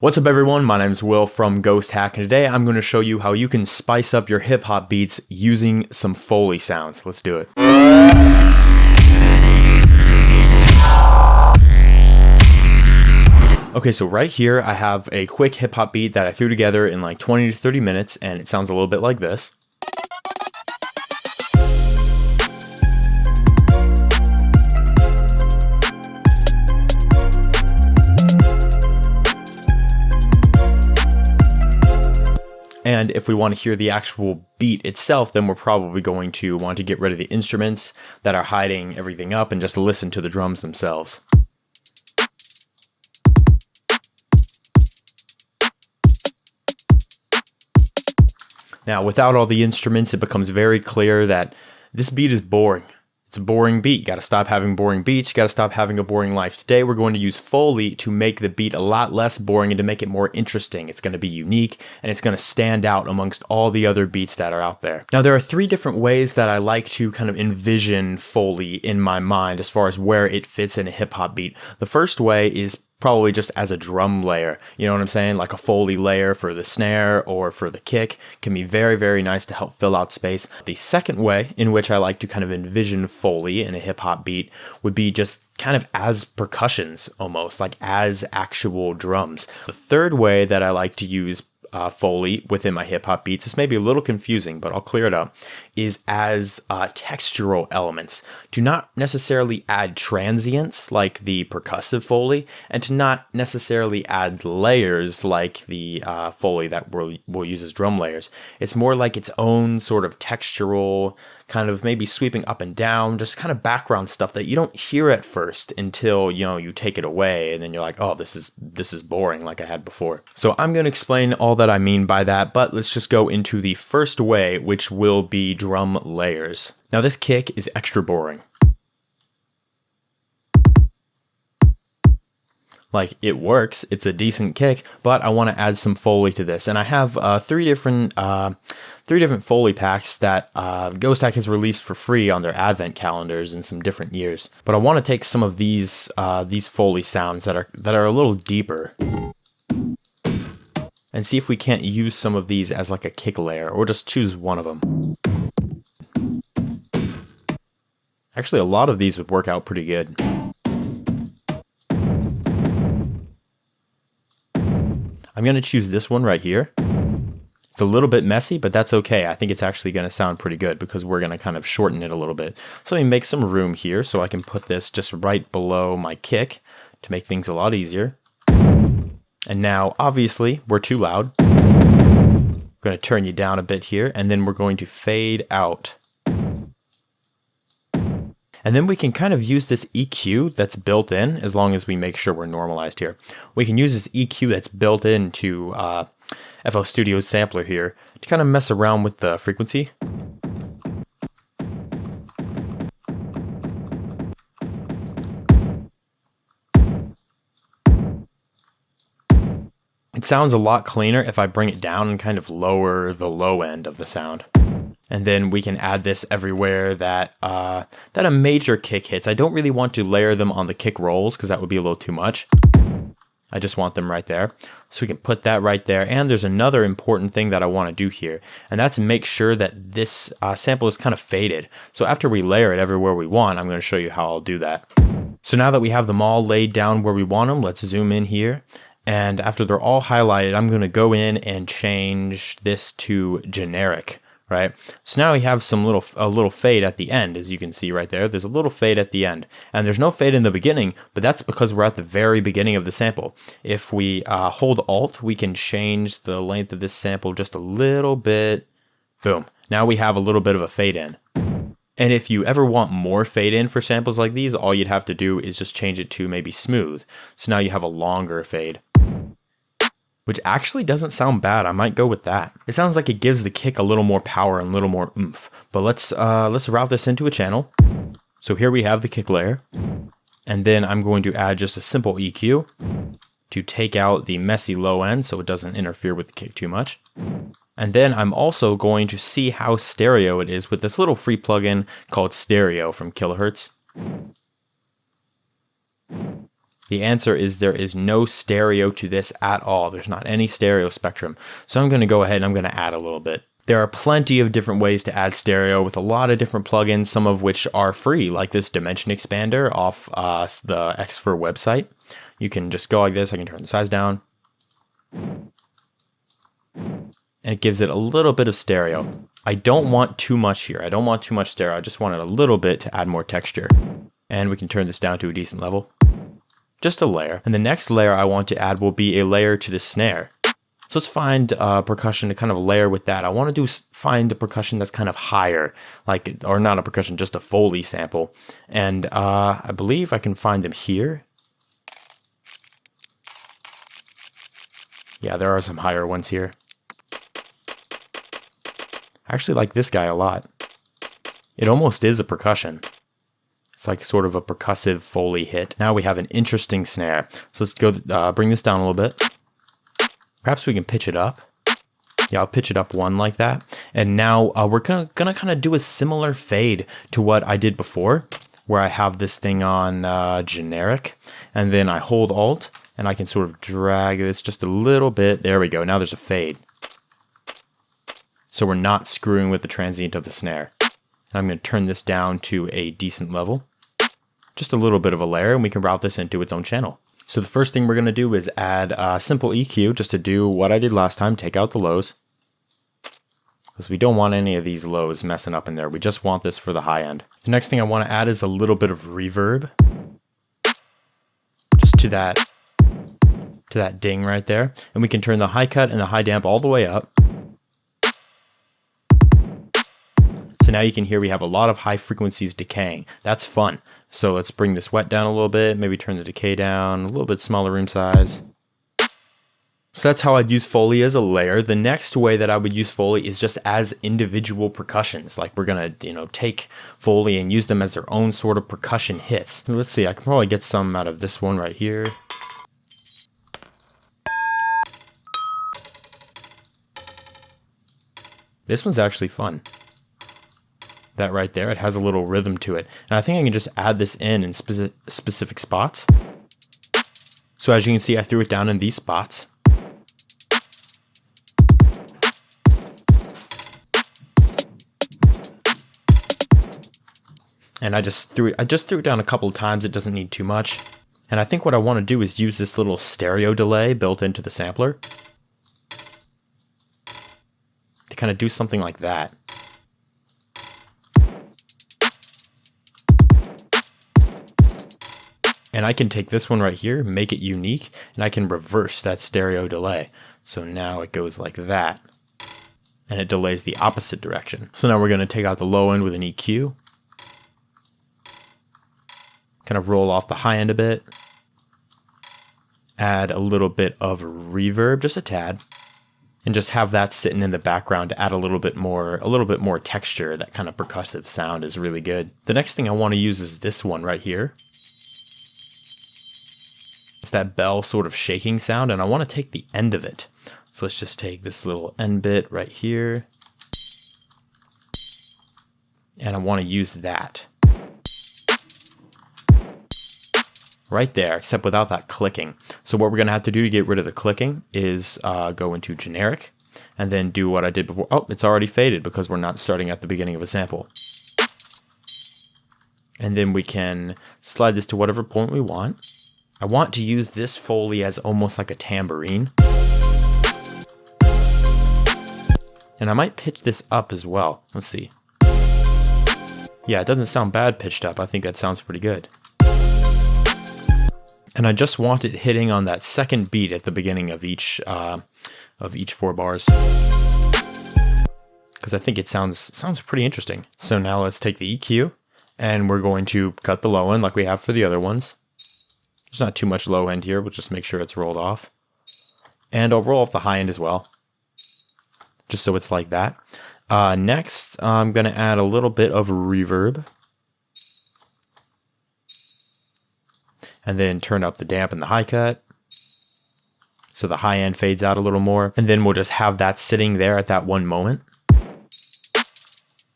What's up everyone, my name is Will from Ghosthack, and today I'm going to show you how you can spice up your hip hop beats using some Foley sounds. Let's do it. Okay, so right here I have a quick hip hop beat that I threw together in like 20 to 30 minutes, and it sounds a little bit like this. And if we want to hear the actual beat itself, then we're probably going to want to get rid of the instruments that are hiding everything up and just listen to the drums themselves. Now, without all the instruments, it becomes very clear that this beat is boring. It's a boring beat. You gotta stop having boring beats. You gotta stop having a boring life. Today, we're going to use Foley to make the beat a lot less boring and to make it more interesting. It's gonna be unique and it's gonna stand out amongst all the other beats that are out there. Now, there are three different ways that I like to kind of envision Foley in my mind as far as where it fits in a hip hop beat. The first way is probably just as a drum layer, you know what I'm saying? Like a Foley layer for the snare or for the kick can be very, very nice to help fill out space. The second way in which I like to kind of envision Foley in a hip hop beat would be just kind of as percussions almost, like as actual drums. The third way that I like to use Foley within my hip hop beats, this may be a little confusing, but I'll clear it up, is as textural elements. To not necessarily add transients like the percussive Foley, and to not necessarily add layers like the Foley that we'll use as drum layers. It's more like its own sort of textural, kind of maybe sweeping up and down, just kind of background stuff that you don't hear at first until, you know, you take it away and then you're like, oh, this is boring like I had before. So I'm going to explain all that I mean by that, but let's just go into the first way, which will be drum layers. Now this kick is extra boring. Like, it works, it's a decent kick, but I want to add some Foley to this. And I have three different Foley packs that Ghosthack has released for free on their advent calendars in some different years. But I want to take some of these Foley sounds that are a little deeper and see if we can't use some of these as like a kick layer, or just choose one of them. Actually, a lot of these would work out pretty good. I'm going to choose this one right here. It's a little bit messy, but that's okay. I think it's actually going to sound pretty good because we're going to kind of shorten it a little bit. So let me make some room here so I can put this just right below my kick to make things a lot easier. And now, obviously, we're too loud. I'm going to turn you down a bit here, and then we're going to fade out. And then we can kind of use this EQ that's built in, as long as we make sure we're normalized here. We can use this EQ that's built into FL Studio's sampler here to kind of mess around with the frequency. It sounds a lot cleaner if I bring it down and kind of lower the low end of the sound. And then we can add this everywhere that a major kick hits. I don't really want to layer them on the kick rolls because that would be a little too much. I just want them right there. So we can put that right there. And there's another important thing that I want to do here, and that's make sure that this sample is kind of faded. So after we layer it everywhere we want, I'm going to show you how I'll do that. So now that we have them all laid down where we want them, let's zoom in here. And after they're all highlighted, I'm going to go in and change this to generic. Right, so now we have a little fade at the end, as you can see right there. There's a little fade at the end, and there's no fade in the beginning, but that's because we're at the very beginning of the sample. If we hold Alt, we can change the length of this sample just a little bit. Boom. Now we have a little bit of a fade in. And if you ever want more fade in for samples like these, all you'd have to do is just change it to maybe smooth. So now you have a longer fade, which actually doesn't sound bad. I might go with that. It sounds like it gives the kick a little more power and a little more oomph. But let's route this into a channel. So here we have the kick layer. And then I'm going to add just a simple EQ to take out the messy low end so it doesn't interfere with the kick too much. And then I'm also going to see how stereo it is with this little free plugin called Stereo from Kilohearts. The answer is there is no stereo to this at all. There's not any stereo spectrum. So I'm going to go ahead and I'm going to add a little bit. There are plenty of different ways to add stereo with a lot of different plugins, some of which are free, like this dimension expander off the Xfer website. You can just go like this. I can turn the size down. And it gives it a little bit of stereo. I don't want too much here. I don't want too much stereo. I just wanted a little bit to add more texture. And we can turn this down to a decent level. Just a layer. And the next layer I want to add will be a layer to the snare. So let's find percussion to kind of layer with that. I want to find a percussion that's kind of higher, like, or not a percussion, just a Foley sample. And I believe I can find them here. Yeah, there are some higher ones here. I actually like this guy a lot. It almost is a percussion. It's like sort of a percussive Foley hit. Now we have an interesting snare. So let's go bring this down a little bit. Perhaps we can pitch it up. Yeah, I'll pitch it up one like that. And now we're gonna kind of do a similar fade to what I did before, where I have this thing on generic, and then I hold Alt, and I can sort of drag this just a little bit. There we go. Now there's a fade. So we're not screwing with the transient of the snare. I'm going to turn this down to a decent level. Just a little bit of a layer, and we can route this into its own channel. So the first thing we're going to do is add a simple EQ just to do what I did last time, take out the lows. Because we don't want any of these lows messing up in there. We just want this for the high end. The next thing I want to add is a little bit of reverb. Just to that ding right there. And we can turn the high cut and the high damp all the way up. So now you can hear we have a lot of high frequencies decaying. That's fun. So let's bring this wet down a little bit, maybe turn the decay down, a little bit smaller room size. So that's how I'd use Foley as a layer. The next way that I would use Foley is just as individual percussions. Like we're gonna, take Foley and use them as their own sort of percussion hits. So let's see, I can probably get some out of this one right here. This one's actually fun. That right there, it has a little rhythm to it. And I think I can just add this in specific spots. So as you can see, I threw it down in these spots. And I just threw it down a couple of times. It doesn't need too much. And I think what I want to do is use this little stereo delay built into the sampler to kind of do something like that. And I can take this one right here, make it unique, and I can reverse that stereo delay. So now it goes like that, and it delays the opposite direction. So now we're going to take out the low end with an EQ. Kind of roll off the high end a bit. Add a little bit of reverb, just a tad. And just have that sitting in the background to add a little bit more texture. That kind of percussive sound is really good. The next thing I want to use is this one right here. It's that bell sort of shaking sound, and I want to take the end of it. So let's just take this little end bit right here. And I want to use that. Right there, except without that clicking. So what we're going to have to do to get rid of the clicking is go into generic and then do what I did before. Oh, it's already faded because we're not starting at the beginning of a sample. And then we can slide this to whatever point we want. I want to use this Foley as almost like a tambourine. And I might pitch this up as well. Let's see. Yeah, it doesn't sound bad pitched up. I think that sounds pretty good. And I just want it hitting on that second beat at the beginning of each 4 bars. Because I think it sounds pretty interesting. So now let's take the EQ and we're going to cut the low end like we have for the other ones. There's not too much low end here. We'll just make sure it's rolled off. And I'll roll off the high end as well. Just so it's like that. Next, I'm going to add a little bit of reverb. And then turn up the damp and the high cut. So the high end fades out a little more. And then we'll just have that sitting there at that one moment.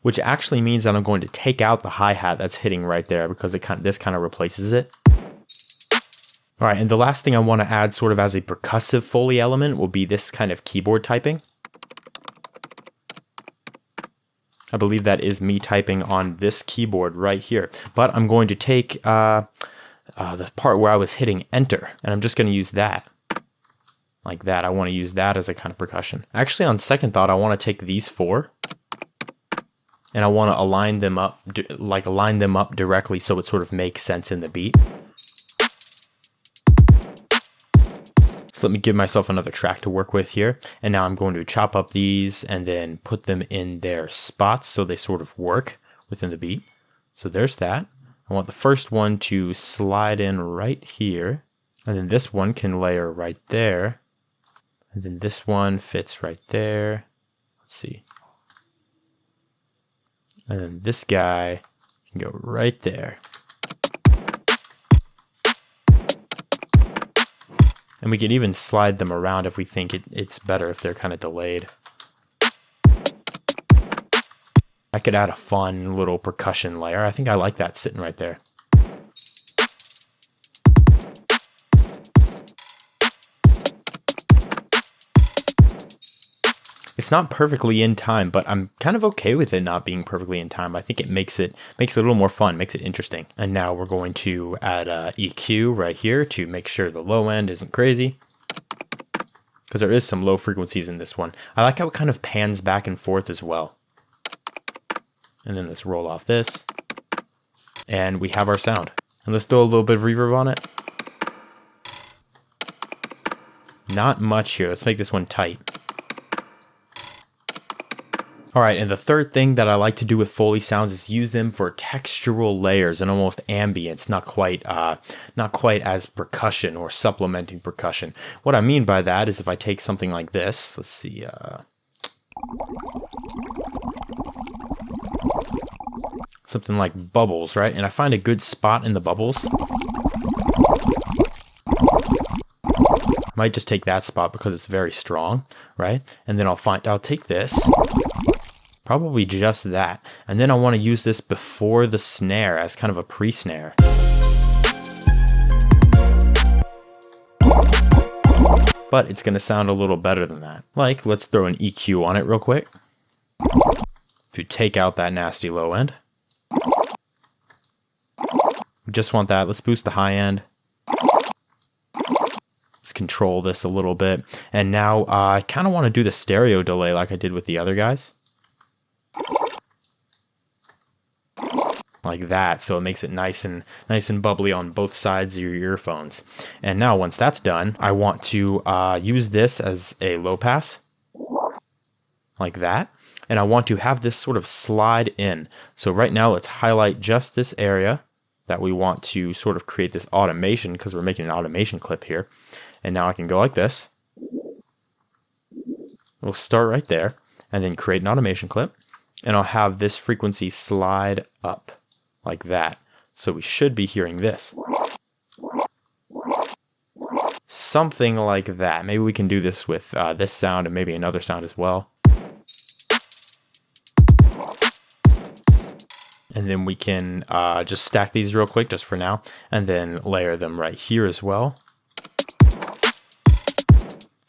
Which actually means that I'm going to take out the hi-hat that's hitting right there because this kind of replaces it. All right, and the last thing I want to add sort of as a percussive Foley element will be this kind of keyboard typing. I believe that is me typing on this keyboard right here. But I'm going to take the part where I was hitting enter, and I'm just going to use that. Like that. I want to use that as a kind of percussion. Actually, on second thought, I want to take these four, and I want to align them up, align them up directly so it sort of makes sense in the beat. So let me give myself another track to work with here. And now I'm going to chop up these and then put them in their spots so they sort of work within the beat. So there's that. I want the first one to slide in right here. And then this one can layer right there. And then this one fits right there. Let's see. And then this guy can go right there. And we can even slide them around if we think it's better if they're kind of delayed. I could add a fun little percussion layer. I think I like that sitting right there. It's not perfectly in time, but I'm kind of okay with it not being perfectly in time. I think it makes it a little more fun, makes it interesting. And now we're going to add a EQ right here to make sure the low end isn't crazy, because there is some low frequencies in this one. I like how it kind of pans back and forth as well. And then let's roll off this, and we have our sound. And let's throw a little bit of reverb on it. Not much here. Let's make this one tight. All right, and the third thing that I like to do with Foley sounds is use them for textural layers and almost ambience, not quite as percussion or supplementing percussion. What I mean by that is if I take something like this, let's see, something like bubbles, right? And I find a good spot in the bubbles. I might just take that spot because it's very strong, right? And then I'll take this. Probably just that. And then I want to use this before the snare as kind of a pre-snare. But it's going to sound a little better than that. Like, let's throw an EQ on it real quick to take out that nasty low end. We just want that. Let's boost the high end. Let's control this a little bit. And now I kind of want to do the stereo delay like I did with the other guys. Like that, so it makes it nice and bubbly on both sides of your earphones. And now once that's done, I want to use this as a low pass, like that. And I want to have this sort of slide in. So right now let's highlight just this area that we want to sort of create this automation, because we're making an automation clip here. And now I can go like this. We'll start right there and then create an automation clip. And I'll have this frequency slide up like that. So we should be hearing this. Something like that. Maybe we can do this with this sound and maybe another sound as well. And then we can just stack these real quick just for now, and then layer them right here as well.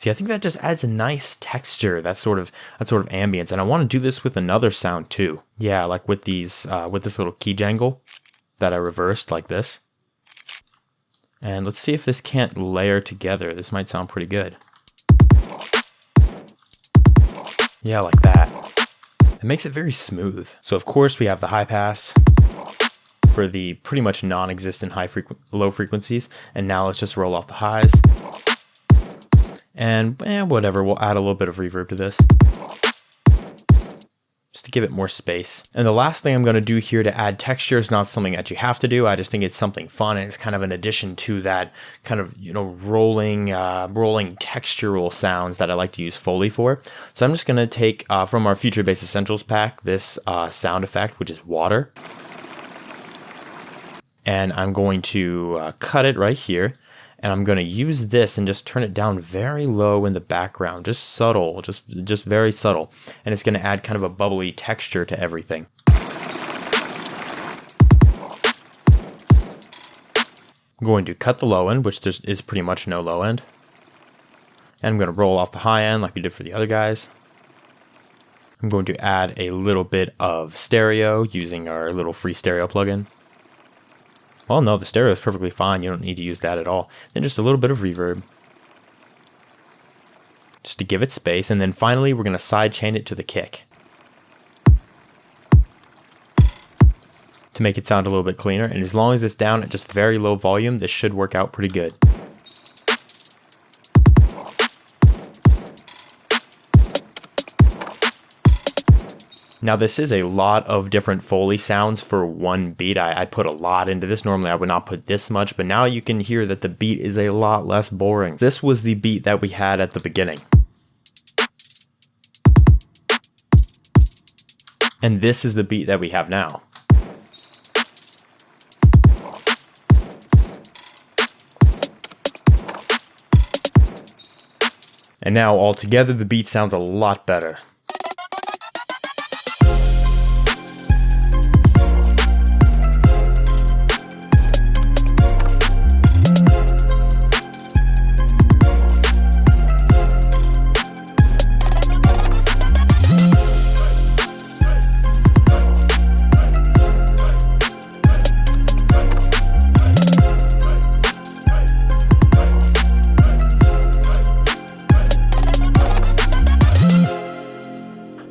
See, I think that just adds a nice texture, that sort of ambience. And I want to do this with another sound too. Yeah, like with these, with this little key jangle that I reversed like this. And let's see if this can't layer together. This might sound pretty good. Yeah, like that. It makes it very smooth. So of course we have the high pass for the pretty much non-existent low frequencies. And now let's just roll off the highs. And whatever, we'll add a little bit of reverb to this, just to give it more space. And the last thing I'm going to do here to add texture is not something that you have to do. I just think it's something fun, and it's kind of an addition to that kind of, rolling textural sounds that I like to use Foley for. So I'm just going to take from our Future Bass Essentials pack this sound effect, which is water. And I'm going to cut it right here. And I'm going to use this and just turn it down very low in the background, just subtle, just very subtle. And it's going to add kind of a bubbly texture to everything. I'm going to cut the low end, which there is pretty much no low end. And I'm going to roll off the high end like we did for the other guys. I'm going to add a little bit of stereo using our little free stereo plugin. Well, no, the stereo is perfectly fine. You don't need to use that at all. Then just a little bit of reverb, just to give it space. And then finally, we're going to sidechain it to the kick to make it sound a little bit cleaner. And as long as it's down at just very low volume, this should work out pretty good. Now this is a lot of different Foley sounds for one beat. I put a lot into this. Normally I would not put this much, but now you can hear that the beat is a lot less boring. This was the beat that we had at the beginning. And this is the beat that we have now. And now all together the beat sounds a lot better.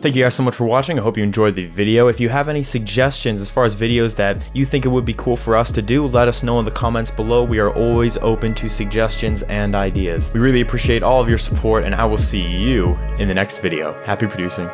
Thank you guys so much for watching. I hope you enjoyed the video. If you have any suggestions as far as videos that you think it would be cool for us to do, let us know in the comments below. We are always open to suggestions and ideas. We really appreciate all of your support, and I will see you in the next video. Happy producing.